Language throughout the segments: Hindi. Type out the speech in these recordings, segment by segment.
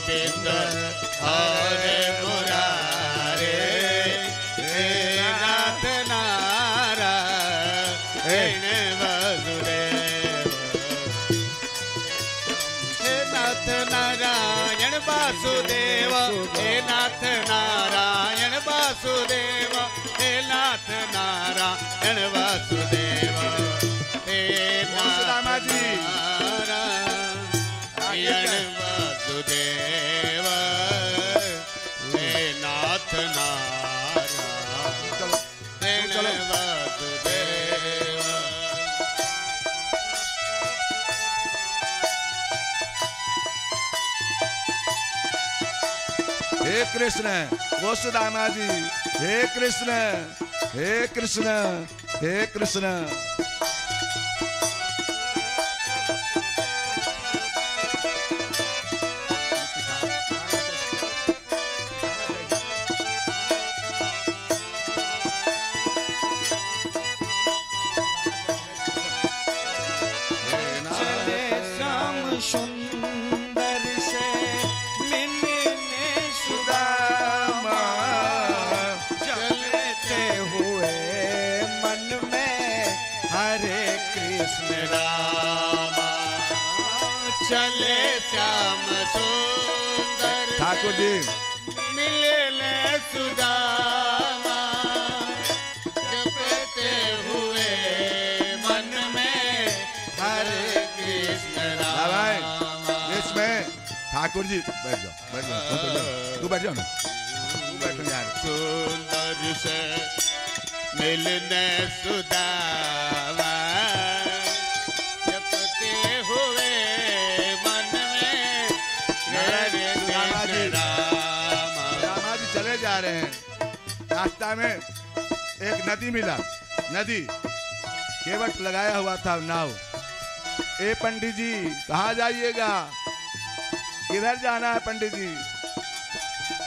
गोविंद हरे मुरारे, हे नाथ नारायण वासुदेव, हे नाथ नारायण वासुदेव, हे नाथ नारायण वासुदेव, हे नाथ नारायण वासुदेव, हे सुदामा जी नारायण वासुदेव, हे नाथ नारायण वासुदेव। हे कृष्ण वो सुदामा जी, हे कृष्ण, हे कृष्ण, हे कृष्ण। सुंदर से मिलने सुदामा, चलते हुए मन में हरे कृष्ण रामा, चले श्याम सुंदर ठाकुर जी मिलने सुदामा, जपते हुए मन में हरे कृष्ण रामा। इसमें ठाकुर जी बैठ जाओ, बैठ जाओ, तू बैठ जाओ ना, तू बैठो यार। सुंदर से मिलने सुदामा, जपते हुए मन में हरे कृष्ण रामा। रामा जी चले जा रहे हैं, रास्ता में एक नदी मिला, नदी केवट लगाया हुआ था नाव। ए पंडित जी कहाँ जाइएगा, किधर जाना है पंडित जी?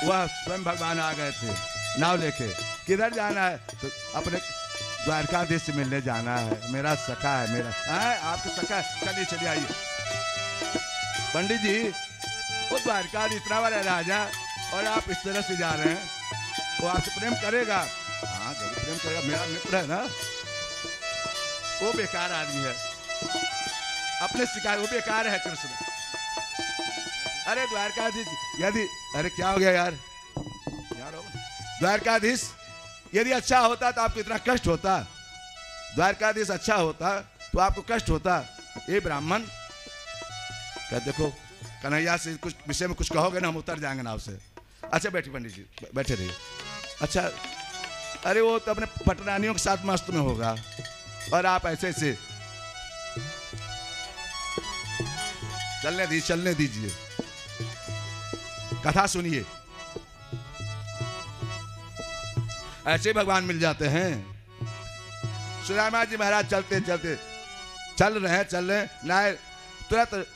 वह स्वयं भगवान आ गए थे नाव लेके, किधर जाना है? तो अपने द्वारकाधीश से मिलने जाना है, मेरा सखा है, मेरा है आपका सखा है, चलिए चलिए आइए। पंडित जी वो द्वारकाधीश इतना बड़ा राजा और आप इस तरह से जा रहे हैं, वो आपसे प्रेम करेगा? हाँ जरूर प्रेम करेगा, मेरा मित्र है ना। वो बेकार आदमी है, अपने शिकार, वो बेकार है कृष्ण। अरे द्वारकाधीश यदि, अरे क्या हो गया यार, द्वारकाधीश यदि अच्छा होता तो आपको इतना कष्ट होता? द्वारकाधीश अच्छा होता तो आपको कष्ट होता? ये ब्राह्मण क्या, देखो कन्हैया से कुछ विषय में कुछ कहोगे ना हम उतर जाएंगे नाव से। अच्छा बैठिए पंडित जी, बैठे रहिए। अच्छा अरे वो तो अपने पटरानियों के साथ मस्त में होगा और आप ऐसे ऐसे चलने दीजिए, कथा सुनिए। ऐसे भगवान मिल जाते हैं। सुदामा जी महाराज चलते चलते चल रहे हैं नाय तुरंत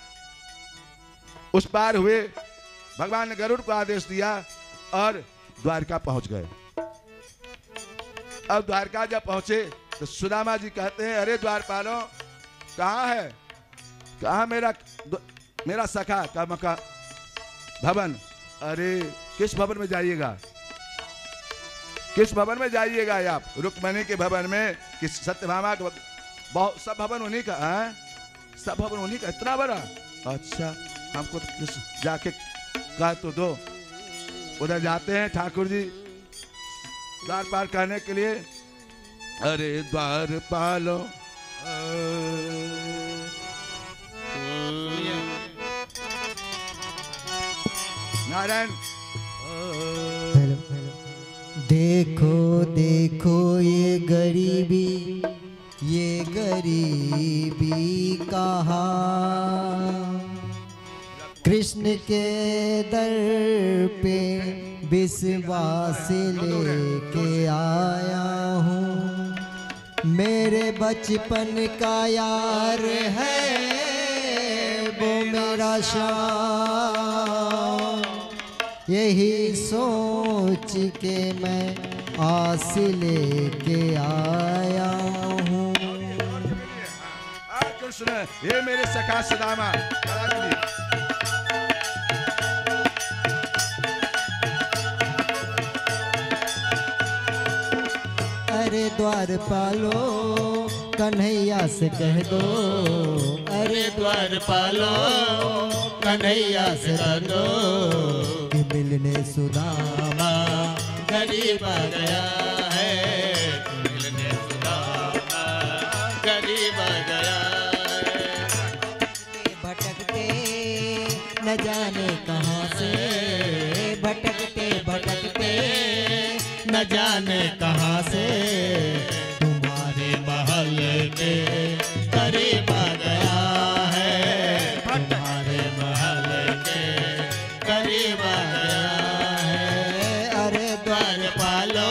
उस पार हुए, भगवान ने गरुड़ को आदेश दिया और द्वारका पहुंच गए। अब द्वारका जब पहुंचे तो सुदामा जी कहते हैं, अरे द्वारपालों कहाँ है, कहाँ मेरा सखा का मका भवन? अरे किस भवन में जाइएगा, किस भवन में जाइएगा आप? रुक्मणी के भवन में कि सत्यभामा के? बहुत सब भवन उन्हीं का है, सब भवन उन्हीं का, इतना बड़ा? अच्छा हमको तो जाके कह तो दो। उधर जाते हैं ठाकुर जी द्वार पार करने के लिए। अरे द्वार पालो नारायण, देखो देखो ये गरीबी कहाँ, कृष्ण के दर पे विश्वास लेके आया हूँ। मेरे बचपन का यार है वो मेरा श्याम, यही सोच के मैं आस लेके आया हूँ। कृष्ण ये मेरे सखा सुदामा, अरे द्वारपालो कन्हैया से कह दो, अरे द्वारपालो कन्हैया से कह दो कि मिलने सुदामा गरीब आ गया है, मिलने सुदामा गरीब आ गया है। भटकते न जाने कहाँ से, भटकते भटकते न जाने कहाँ से तुम्हारे महल के करीब आ गया है, तुम्हारे महल के करीब आ गया है। अरे द्वारपालो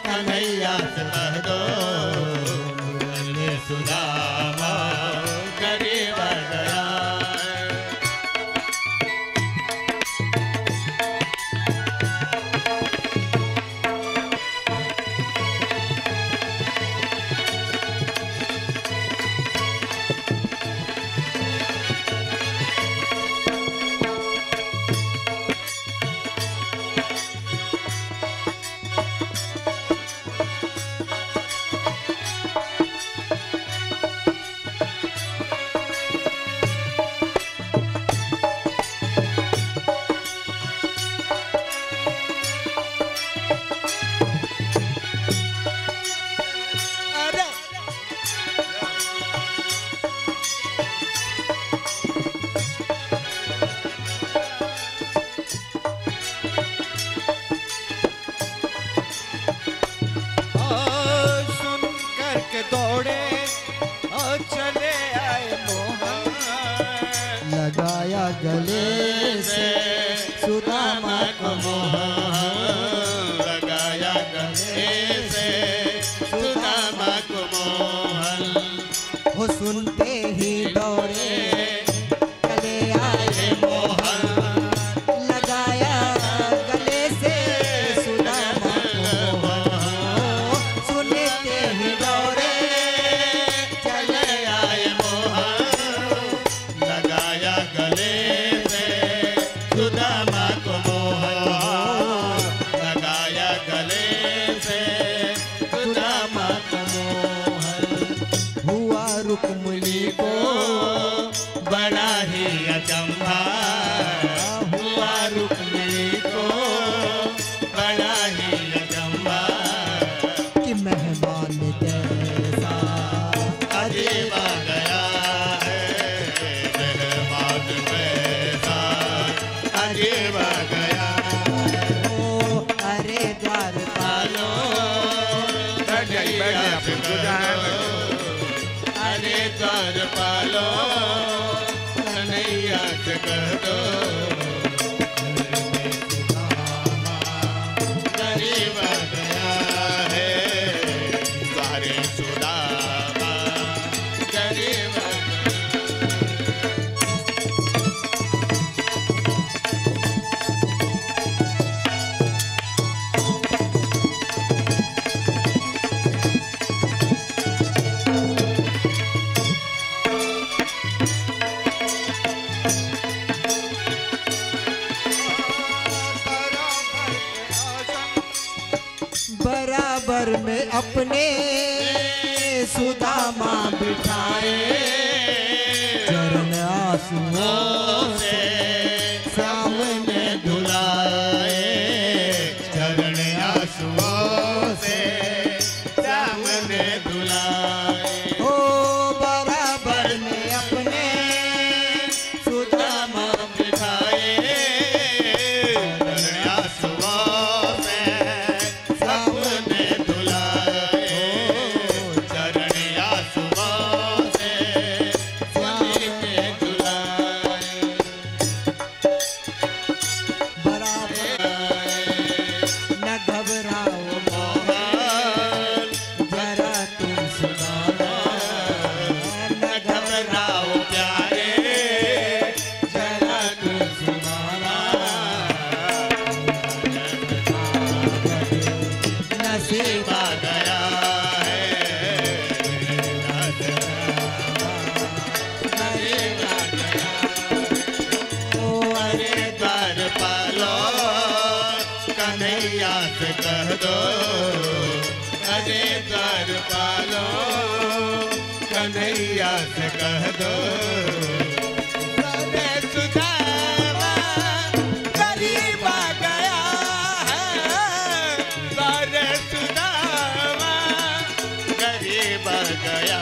कन्हैया से कह दो, मिलने सुदामा करीब आ गया है। दौड़े और चले आए मोहन, लगाया गले से सुदामा को मोहन, लगाया गले से सुदामा को मोहन। वो सुनते ही दौड़े चले आए मोहन, लगाया गले से सुदामा को मोहन। सुनते ही दौड़े चले आए मोहन, लगाया गले से सुदामा को मोहन, लगाया गले से सुदामा को मोहन। हुआ रुक्मिणी को बड़ा ही अचंभा, हुआ रुक्मिणी को बड़ा ही अचंभा। कि मेहमान जैसा अजीब आ गया है, मेहमान जैसा अजीब आ गया। ओ अरे द्वारपालो बैठ जाइए आप जो जहाँ है। अरे द्वारपालो कन्हैया से कह दो, गरीब आ गया है, द्वारे सुदामा गरीब आ बराबर में अपने सुदामा बिठाए, चरण आंसुओं से सामने धुलाए, चरण आंसुओं से सामने धुलाए। ओ बराबर में अपने सुदामा बिठाए, चरण आंसुओं से सामने धुलाए, चरण आंसुओं से सामने धुलाए। बराबर न घबराओ मोहन, जरा तुम सुदामा, न घबराओ प्यारे, जरा तुम सुनाना। नसीब आ गया है, गरीब आ गया। ओ अरे द्वारपालो कन्हैया से कह दो, अरे द्वारपालो कन्हैया से कह दो अरे सुदामा गरीब आ गया है, अरे सुदामा गरीब आ गया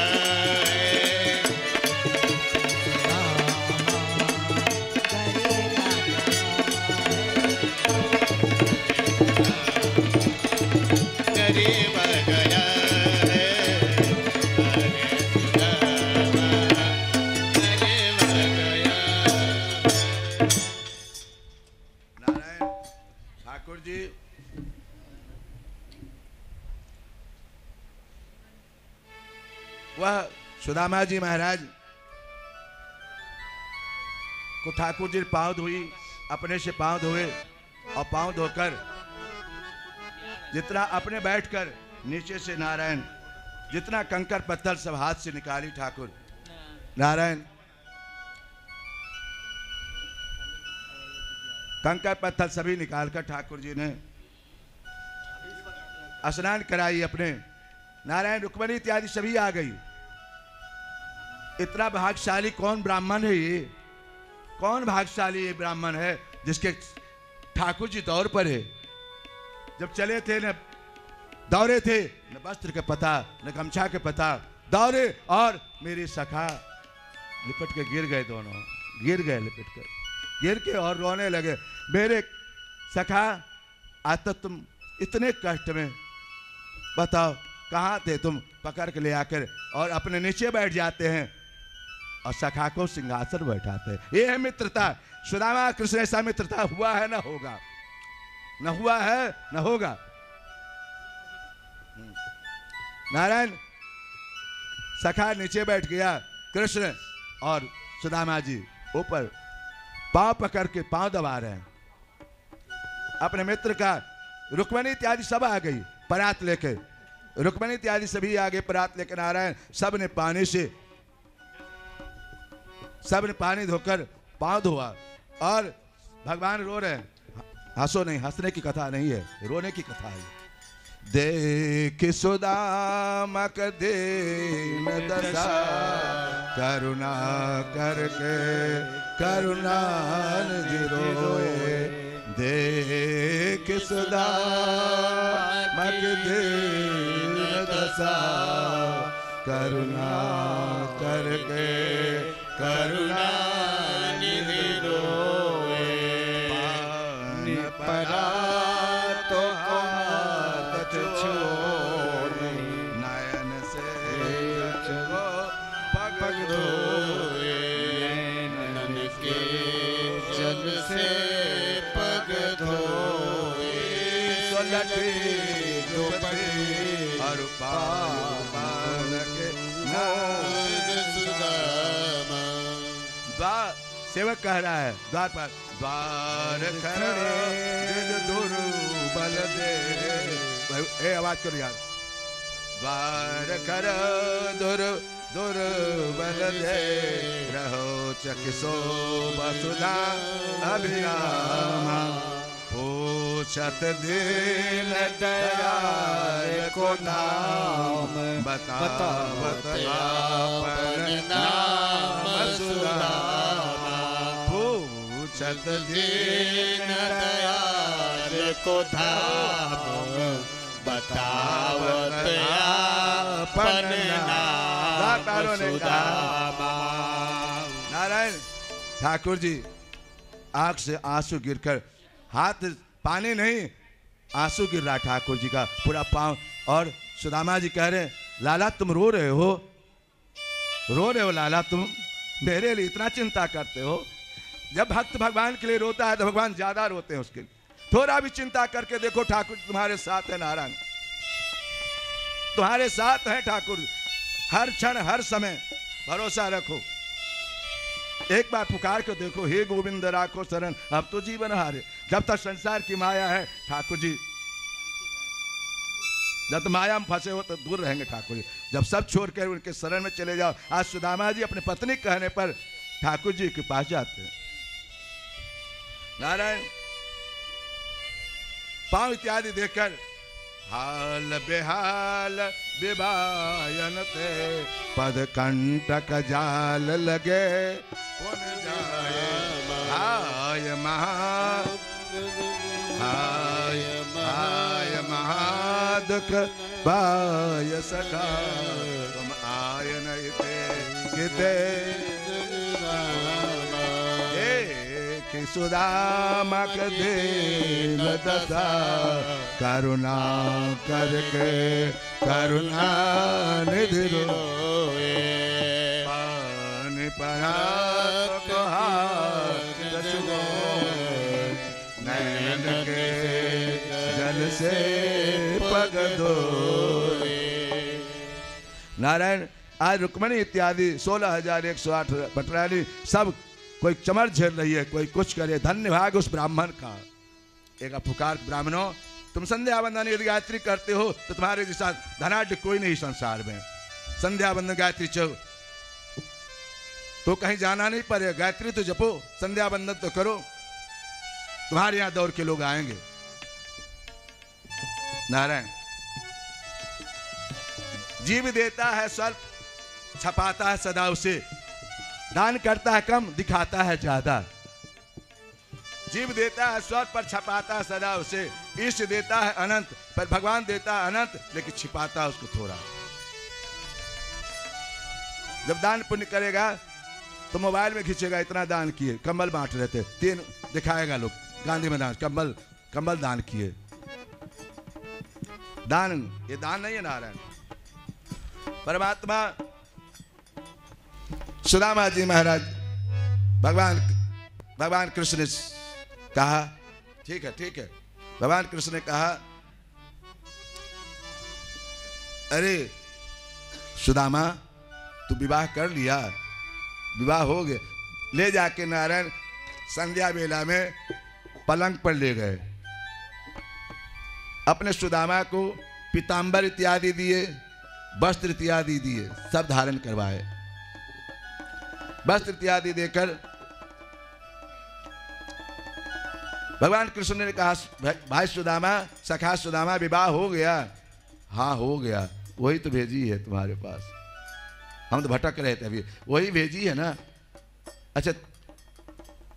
गरीब आ गया है अरे सुदामा गरीब आ गया। नारायण ठाकुर जी वह सुदामा जी महाराज को ठाकुर जी पांव धोई, अपने से पांव धोए और पांव धोकर जितना अपने बैठकर नीचे से नारायण जितना कंकर पत्थर सब हाथ से निकाली ठाकुर नारायण कंकर पत्थर सभी निकालकर ठाकुर जी ने स्नान कराई अपने नारायण रुक्मणी इत्यादि सभी आ गई। इतना भाग्यशाली कौन ब्राह्मण है ये, कौन भाग्यशाली ये ब्राह्मण है जिसके ठाकुर जी दौर पर है। जब चले थे न दौड़े थे, न वस्त्र के पता न गमछा के पता, दौड़े और मेरे सखा लिपट के गिर गए, दोनों गिर गए लिपट कर गिर के और रोने लगे। मेरे सखा आज तक तुम इतने कष्ट में, बताओ कहाँ थे तुम, पकड़ के ले आकर और अपने नीचे बैठ जाते हैं और सखा को सिंहासन बैठाते हैं। ये है मित्रता। सुदामा कृष्ण ऐसा मित्रता हुआ है ना होगा, न हुआ है न होगा। नारायण सखा नीचे बैठ गया, कृष्ण और सुदामा जी ऊपर पांव पकड़ के पांव दबा रहे हैं अपने मित्र का। रुक्मणी इत्यादि सब आ गई परात लेके, रुक्मणी इत्यादि सभी आ गए परात लेकर। नारायण सब ने पानी धोकर पांव धोआ और भगवान रो रहे हैं। हंसो नहीं, हंसने की कथा नहीं है, रोने की कथा है। देख सुदामा का दीन दशा, करुणा करके करुणा निधि रोए। देख सुदामा का दीन दशा, करुणा करके करुणा निधि रोए। परा तो हाथ छोड़ नयन से को पग धोए। नैनन के जल से पग धोए। सोलटी दुपटी और पावन के नाम सुदामा। द्वार सेवक कह रहा है द्वार पर, द्वार खड़े दुर्बल दे। ए आवाज करो यार। द्वार कर दुर्बल दे, रहो चकिसो वसुधा अभिरामा। पूछत दीन दयाल को नाम, बतावत आपन नाम सुदामा। पूछत दीन दयाल को धाम, बतावत आपन नाम सुदामा। नारायण ठाकुर जी आंख से आंसू गिरकर, हाथ पानी नहीं आंसू गिर रहा ठाकुर जी का पूरा पांव। और सुदामा जी कह रहे लाला तुम रो रहे हो लाला, तुम मेरे लिए इतना चिंता करते हो। जब भक्त भगवान के लिए रोता है तो भगवान ज्यादा रोते हैं उसके लिए। थोड़ा भी चिंता करके देखो ठाकुर तुम्हारे साथ है। नारायण तुम्हारे साथ है ठाकुर, हर क्षण हर समय भरोसा रखो। एक बार पुकार कर देखो, हे गोविंद राखो शरण अब तो जीवन हारे। जब तक संसार की माया है ठाकुर जी, जब तक माया में फंसे हो तो दूर रहेंगे ठाकुर जी। जब सब छोड़ कर उनके शरण में चले जाओ। आज सुदामा जी अपने पत्नी कहने पर ठाकुर जी के पास जाते हैं। नारायण पांव इत्यादि देखकर हाल बेहाल विवायन ते पद कंटक जाल लगे पुन जाए हाय महादुख बाय सखा तुम आय नहीं थे किते कि सुदामक दीन दशा करुणा करके करुणा निधि रोए पानी परात नैन के जल से पग धोए। नारायण आज रुक्मणी इत्यादि 16,108 पटरानी सब कोई चमर झेल रही है, कोई कुछ करे। धन्य भाग उस ब्राह्मण का। एक पुकार, ब्राह्मणों तुम संध्या वंदन यदि गायत्री करते हो तो तुम्हारे जैसा धनाढ़ कोई नहीं संसार में। संध्या वंदन गायत्री चो तो कहीं जाना नहीं पड़ेगा, गायत्री तो जपो, संध्या वंदन तो करो, तुम्हारे यहां दौड़ के लोग आएंगे। नारायण जीव देता है स्वल्प, छपाता है सदा उसे, दान करता है कम, दिखाता है ज्यादा। जीव देता है स्वल्प पर छपाता है सदा उसे, ईश देता है अनंत पर भगवान देता है अनंत, लेकिन छिपाता है उसको थोड़ा। जब दान पुण्य करेगा तो मोबाइल में खींचेगा इतना दान किए, कंबल बांट रहे थे 3 दिखाएगा लोग, गांधी मैदान कंबल दान किए। दान ये दान नहीं है नारायण। परमात्मा सुदामा जी महाराज भगवान कृष्ण ने कहा, ठीक है, भगवान कृष्ण ने कहा अरे सुदामा तू विवाह कर लिया, विवाह हो गया। ले जाके नारायण संध्या बेला में पलंग पर ले गए, अपने सुदामा को पीतांबर इत्यादि दिए, वस्त्र इत्यादि दिए, सब धारण करवाए। वस्त्र इत्यादि देकर भगवान कृष्ण ने कहा भाई सुदामा, सखा सुदामा विवाह हो गया? हाँ हो गया, वही तो भेजी है तुम्हारे पास, हम तो भटक रहे थे अभी, वही भेजी है ना। अच्छा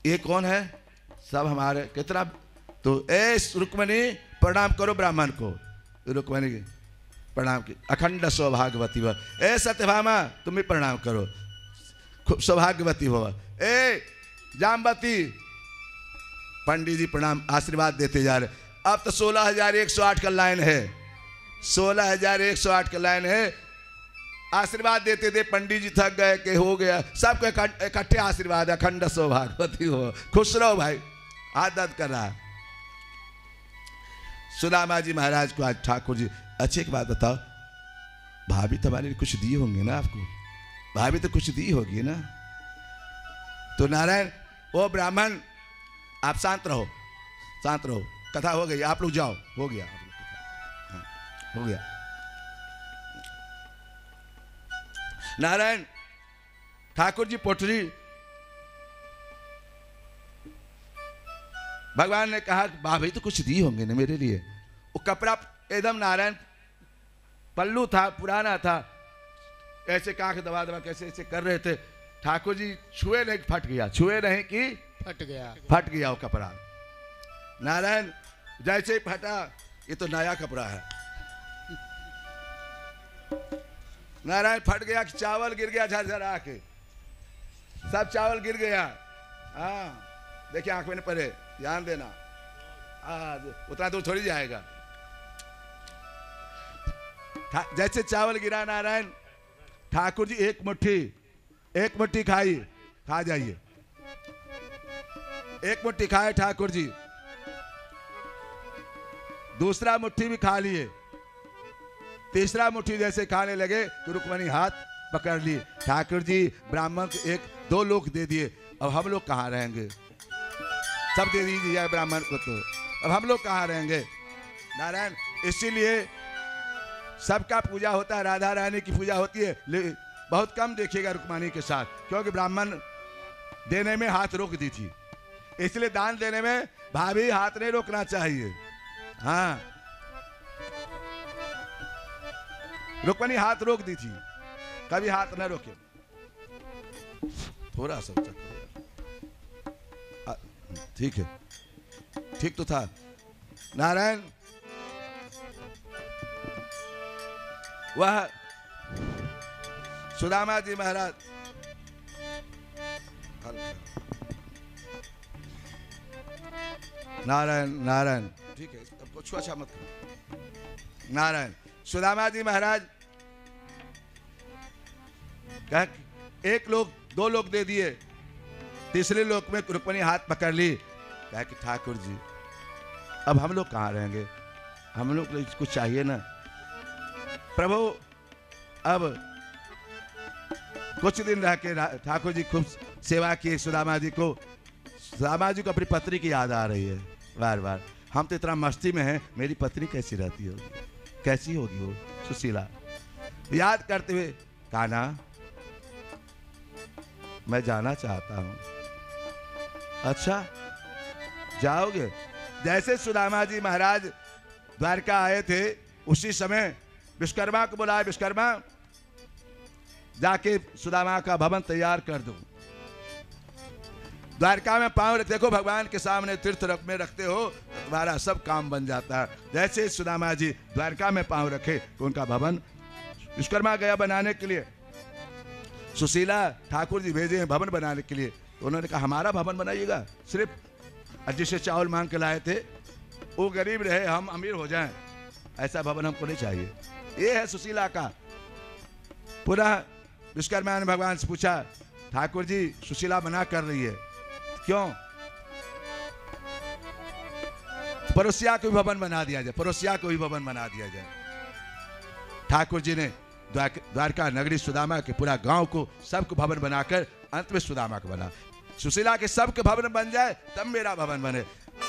ये कौन है? सब हमारे। कितना? तो ए रुक्मणी प्रणाम करो ब्राह्मण को। रुक्मणी प्रणाम की, अखंड सौभाग्यवती हो। ए सत्यभामा तुम भी प्रणाम करो, खूब सौभाग्यवती हो। ए जामवती, पंडित जी प्रणाम, आशीर्वाद देते जा रहे। अब तो 16,108 का लाइन है, 16,108 का लाइन है। आशीर्वाद देते थे, पंडित जी थक गए कि हो गया, सबको इकट्ठे आशीर्वाद, अखंड सौभाग्यवती हो, खुश रहो भाई। हाथ दर्द कर रहा है। सुदामा जी महाराज को आज ठाकुर जी, अच्छी एक बात बताओ, भाभी तुम्हारे लिए कुछ दिए होंगे ना आपको? भाभी तो कुछ दी होगी ना? तो नारायण वो ब्राह्मण, आप शांत रहो, शांत रहो, कथा हो गई, आप लोग जाओ, हो गया, आप लोग कथा, हाँ, हो गया। नारायण ठाकुर जी पोटरी, भगवान ने कहा भाभी तो कुछ दी होंगे ना मेरे लिए। वो कपड़ा एकदम नारायण पल्लू था, पुराना था, ऐसे कांख दबा दबा कैसे ऐसे कर रहे थे। ठाकुर जी छुए नहीं, फट गया, छुए नहीं कि फट गया वो कपड़ा। नारायण जैसे ही फटा, ये तो नया कपड़ा है। नारायण फट गया कि चावल गिर गया झरझरा के, सब चावल गिर गया। हाँ देखिए आंख में नहीं पड़े, ध्यान देना, उतना दूर थोड़ी जाएगा। जैसे चावल गिरा नारायण, ठाकुर जी एक मुट्ठी खाई, खा जाइए, एक मुट्ठी खाए ठाकुर जी, दूसरा मुट्ठी भी खा लिए, तीसरा मुट्ठी जैसे खाने लगे तो रुक्मणी हाथ पकड़ ली। ठाकुर जी ब्राह्मण को 1-2 लोग दे दिए, अब हम लोग कहाँ रहेंगे? सब दे दीजिए ब्राह्मण को, तो अब हम लोग कहाँ रहेंगे? नारायण इसीलिए सबका पूजा होता है, राधा रानी की पूजा होती है, लेकिन बहुत कम देखिएगा रुक्मणी के साथ, क्योंकि ब्राह्मण देने में हाथ रोक दी थी, इसलिए दान देने में भाभी हाथ नहीं रोकना चाहिए। हाँ रुक्मिणी हाथ रोक दी थी, कभी हाथ न रोके। थोड़ा सा ठीक है, ठीक तो था। नारायण वह सुदामा जी महाराज नारायण नारायण ठीक है, अब कुछ अच्छा मत करो। नारायण सुदामा जी महाराज कह एक लोग दो लोग दे दिए, तीसरे लोग में रुक्मिणी हाथ पकड़ ली। कहा कि ठाकुर जी अब हम लोग कहाँ रहेंगे, हम लोग को कुछ चाहिए ना प्रभु। अब कुछ दिन रह के ठाकुर जी खूब सेवा किए सुदामा जी को। सुदामा जी को अपनी पत्नी की याद आ रही है बार बार। हम तो इतना मस्ती में हैं, मेरी पत्नी कैसी रहती होगी, कैसी होगी वो सुशीला। याद करते हुए कहा ना मैं जाना चाहता हूं। अच्छा जाओगे? जैसे सुदामा जी महाराज द्वारका आए थे उसी समय विश्वकर्मा को बुलाया, विश्वकर्मा जाके सुदामा का भवन तैयार कर दो। द्वारका में पांव रख, देखो भगवान के सामने तीर्थ रख में रखते हो तो तुम्हारा सब काम बन जाता है। जैसे सुदामा जी द्वारका में पांव रखे तो उनका भवन विश्वकर्मा गया बनाने के लिए। सुशीला ठाकुर जी भेजे हैं भवन बनाने के लिए, तो उन्होंने कहा हमारा भवन बनाइएगा। सिर्फ जिसे चावल मांग के लाए थे वो गरीब रहे, हम अमीर हो जाएं, ऐसा भवन हमको नहीं चाहिए। ये है सुशीला का। पुनः विश्वकर्मा ने भगवान से पूछा ठाकुर जी सुशीला मना कर रही है, क्यों? पड़ोसिया को भी भवन बना दिया जाए, पड़ोसिया को भी भवन बना दिया जाए। ठाकुर जी ने द्वारका नगरी सुदामा के पूरा गांव को सबको भवन बनाकर अंत में सुदामा को बना। सुशीला के सबके भवन बन जाए तब मेरा भवन बने।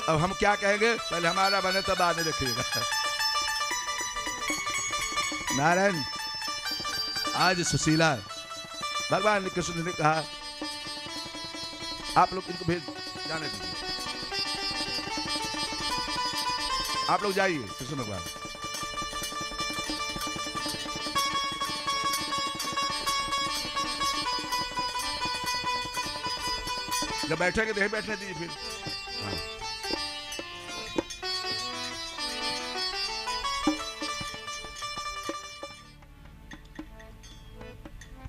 अब हम क्या कहेंगे, पहले हमारा बने तब बाद में देखिएगा। नारायण आज सुशीला भगवान कृष्ण ने कहा आप लोग इनको भेज जाने दीजिए, आप लोग जाइए कृष्ण भगवान। जब बैठेंगे तो बैठने दीजिए फिर। हाँ।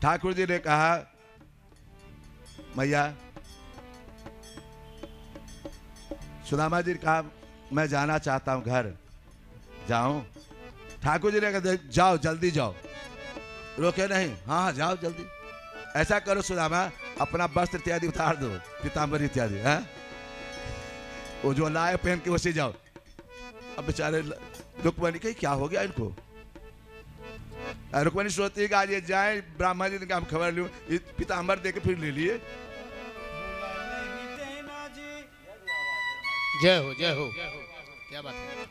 ठाकुर जी ने कहा मैया, सुदामा जी ने कहा मैं जाना चाहता हूं घर, जाऊं? ठाकुर जी ने कहा जाओ जल्दी जाओ, रोके नहीं। हाँ हाँ जाओ जल्दी। ऐसा करो सुदामा अपना वस्त्र इत्यादि उतार दो, पीताम्बर इत्यादि है वो जो लाए पहन के वैसे जाओ। अब बेचारे रुक्मिणी कही क्या हो गया इनको। रुक्मिणी सोचती है कि आज ये जाए ब्राह्मण जी ने हम खबर लूं, पीताम्बर दे के फिर ले लिए। जय हो जय हो, क्या बात है।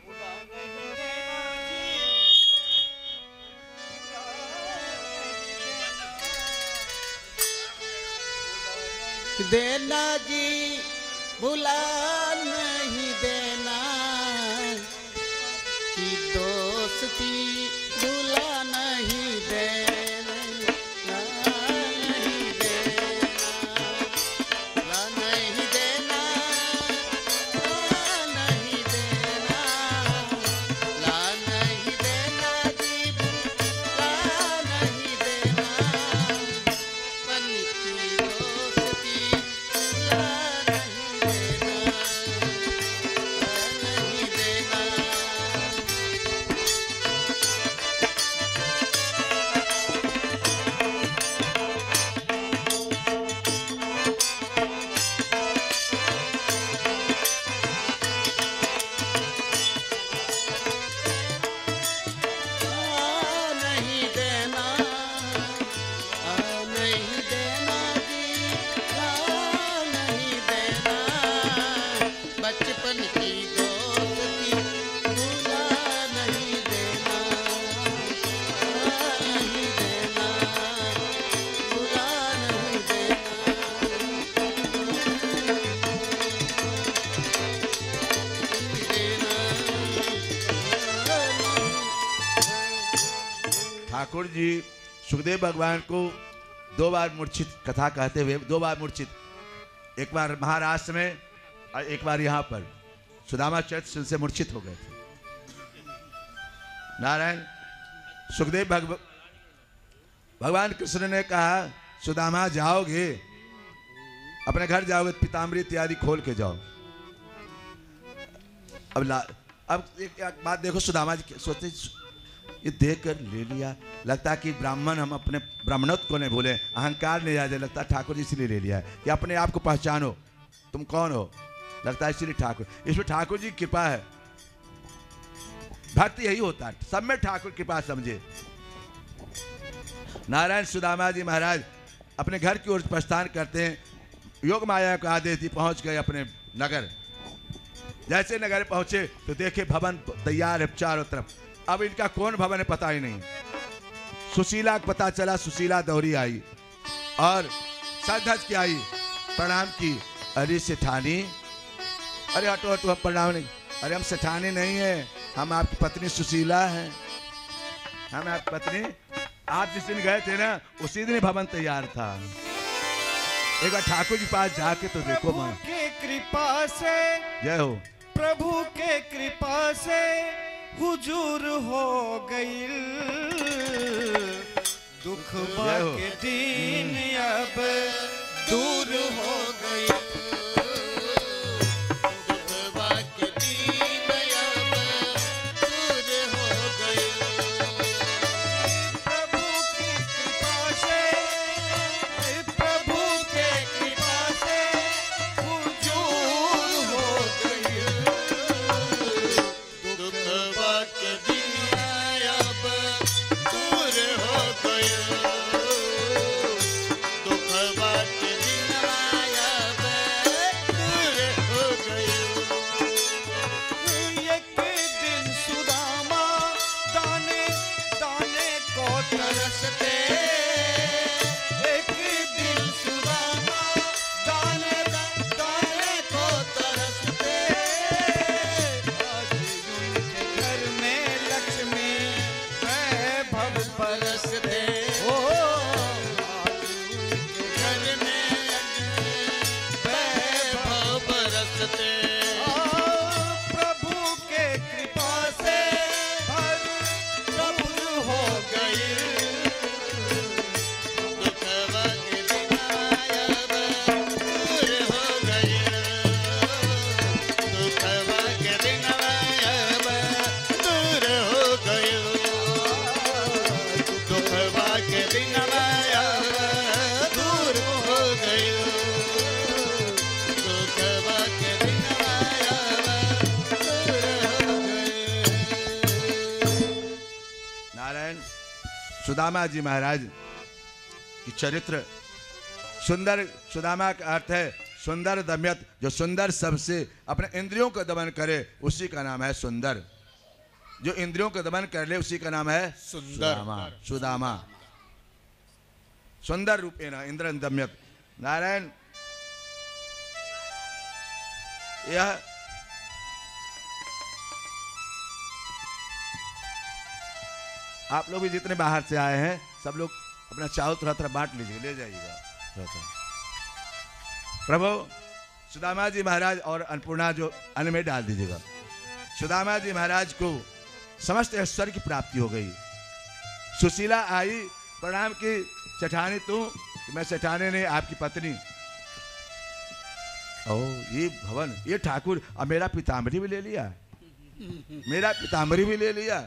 देना जी भुला नहीं देना, कि दोस्ती भुला नहीं देना, नहीं देना, नहीं देना, नहीं देना, ला नहीं देना जी भुला नहीं देना, पन्नी की दोस्ती भुला नहीं देना, नहीं देना। ठाकुर जी सुखदेव भगवान को 2 बार मूर्छित कथा कहते हुए 2 बार मूर्छित, एक बार महाराष्ट्र में और एक बार यहाँ पर सुदामा चरित्र से मूर्छित हो गए थे। नारायण सुखदेव भगवान कृष्ण ने कहा सुदामा जाओगे, अपने घर जाओगे पीताम्बरी इत्यादि खोल के जाओ। अब एक बात देखो, सुदामा जी सोचते ये देख कर ले लिया, लगता है कि ब्राह्मण हम अपने ब्राह्मणत्व को नहीं भूले, अहंकार नहीं आ जाए, लगता है ठाकुर जी इसलिए ले लिया है कि अपने आप को पहचानो तुम कौन हो, लगता है इसलिए ठाकुर। इसमें ठाकुर जी की कृपा है, भक्ति यही होता है, सब में ठाकुर कृपा समझे। नारायण सुदामा जी महाराज अपने घर की ओर प्रस्थान करते हैं, योग माया को आदेश दी, पहुंच गए अपने नगर। जैसे नगर पहुंचे तो देखे भवन तैयार है चारों तरफ। अब इनका कौन भवन है पता ही नहीं। सुशीला को पता चला, सुशीला दौड़ी आई और सज के आई, प्रणाम की। अरे सेठानी, अरे हटो हटो, हम प्रणाम नहीं, अरे हम सेठानी नहीं है, हम आपकी पत्नी सुशीला हैं, हम आपकी पत्नी। आप जिस दिन गए थे ना उसी दिन भवन तैयार था। एक बार ठाकुर जी पास जाके तो देखो मां के कृपा से, जय हो, प्रभु के कृपा से हुजूर हो गई, दुख के दिन अब दूर हो गई। सुदामा जी महाराज की चरित्र सुंदर, सुदामा का अर्थ है सुंदर दमयत, जो सुंदर सबसे अपने इंद्रियों का दमन करे उसी का नाम है सुंदर। जो इंद्रियों का दमन कर ले उसी का नाम है सुदामा। सुदामा सुंदर रूपेण इंद्र दमयत। नारायण यह आप लोग भी जितने बाहर से आए हैं सब लोग अपना चावल थोड़ा बांट लीजिए, ले जाइएगा थोड़ा। प्रभु सुदामा जी महाराज और अन्नपूर्णा जो अन्न में डाल दीजिएगा। सुदामा जी महाराज को समस्त ऐश्वर्य की प्राप्ति हो गई। सुशीला आई, प्रणाम की, सेठानी तू? मैं सेठानी नहीं, आपकी पत्नी। ओ ये भवन, ये ठाकुर, अब मेरा पीताम्बरी भी ले लिया, मेरा पीताम्बरी भी ले लिया,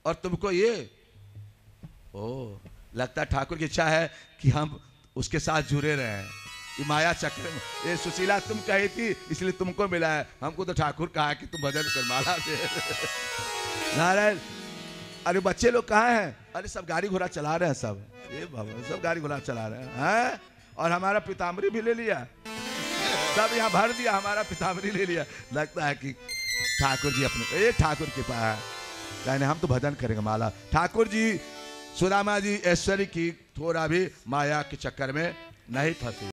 और तुमको ये? ओ लगता ठाकुर की इच्छा है कि हम उसके साथ जुड़े रहे। ये माया चक्र में, ये सुशीला तुम कही थी इसलिए तुमको मिला है, हमको तो ठाकुर कहा कि तुम भजन कर माला से। नारायण, अरे बच्चे लोग कहाँ हैं? अरे सब गाड़ी घोड़ा चला रहे हैं, सब ये बाबा सब गाड़ी घोड़ा चला रहे हैं, और हमारा पीताम्बरी भी ले लिया, सब यहाँ भर दिया, हमारा पीताम्बरी ले लिया। लगता है कि ठाकुर जी अपने, ये ठाकुर के पास है, कहने हम तो भजन करेंगे माला। ठाकुर जी सुदामा जी ऐश्वर्य की थोड़ा भी माया के चक्कर में नहीं फंसे।